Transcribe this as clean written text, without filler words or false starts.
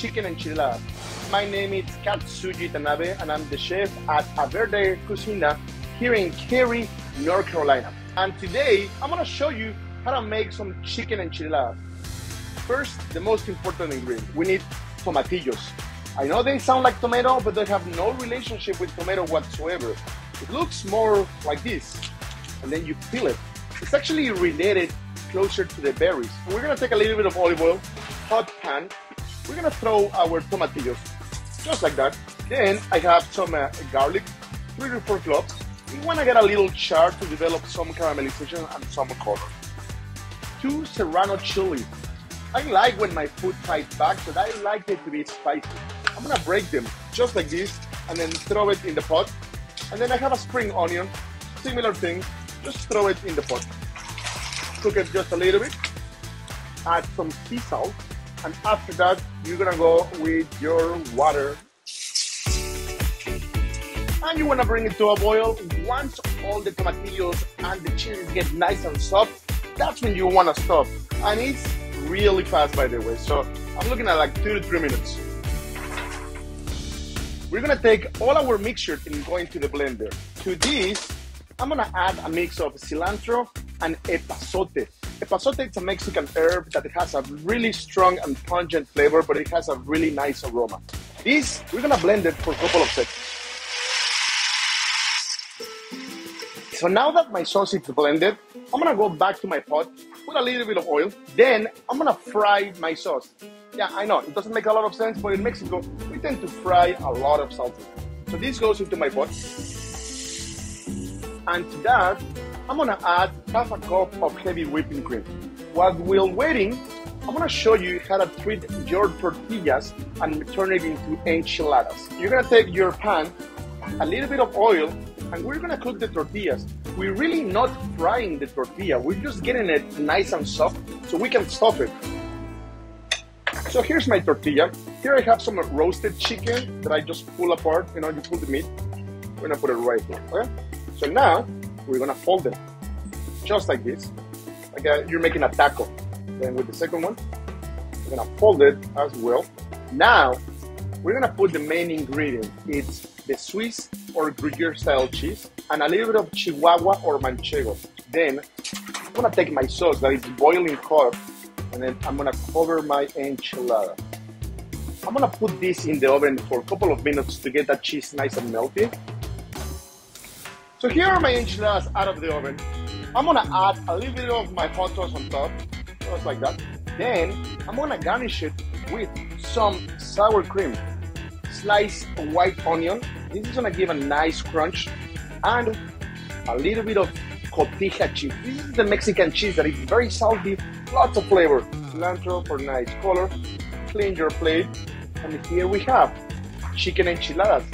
chicken enchiladas. My name is Katsuji Tanabe and I'm the chef at A Verde Cocina here in Cary, North Carolina. And today I'm gonna show you how to make some chicken enchiladas. First, the most important ingredient, we need tomatillos. I know they sound like tomato, but they have no relationship with tomato whatsoever. It looks more like this, and then you peel it. It's actually related closer to the berries. We're gonna take a little bit of olive oil, hot pan. We're gonna throw our tomatillos, just like that. Then I have some garlic, 3 to 4 cloves. We wanna get a little char to develop some caramelization and some color. 2 serrano chili. I like when my food fights back, but I like it to be spicy. I'm gonna break them just like this and then throw it in the pot. And then I have a spring onion, similar thing, just throw it in the pot. Cook it just a little bit, add some sea salt, and after that, you're gonna go with your water. And you wanna bring it to a boil. Once all the tomatillos and the chilies get nice and soft, that's when you wanna stop. And it's really fast, by the way, so I'm looking at like 2 to 3 minutes. We're gonna take all our mixture and go into the blender. To this, I'm gonna add a mix of cilantro and epazote. Epazote is a Mexican herb that it has a really strong and pungent flavor, but it has a really nice aroma. This, we're gonna blend it for a couple of seconds. So now that my sauce is blended, I'm gonna go back to my pot, put a little bit of oil, then I'm gonna fry my sauce. Yeah, I know, it doesn't make a lot of sense, but in Mexico, we tend to fry a lot of salsa. So this goes into my pot. And to that, I'm gonna add half a cup of heavy whipping cream. While we're waiting, I'm gonna show you how to treat your tortillas and turn it into enchiladas. You're gonna take your pan, a little bit of oil, and we're gonna cook the tortillas. We're really not frying the tortilla, we're just getting it nice and soft so we can stuff it. So here's my tortilla. Here I have some roasted chicken that I just pull apart, you pull the meat. We're gonna put it right here, okay? So now, we're gonna fold it, just like this. Like you're making a taco. Then with the second one, we're gonna fold it as well. Now, we're gonna put the main ingredient. It's the Swiss or Gruyere style cheese and a little bit of Chihuahua or Manchego. Then, I'm gonna take my sauce that is boiling hot and then I'm gonna cover my enchilada. I'm gonna put this in the oven for a couple of minutes to get that cheese nice and melty. So here are my enchiladas out of the oven. I'm gonna add a little bit of my hot sauce on top, just like that. Then I'm gonna garnish it with some sour cream, sliced white onion. This is gonna give a nice crunch, and a little bit of cotija cheese. This is the Mexican cheese that is very salty, lots of flavor. Cilantro for nice color. Clean your plate, and here we have chicken enchiladas.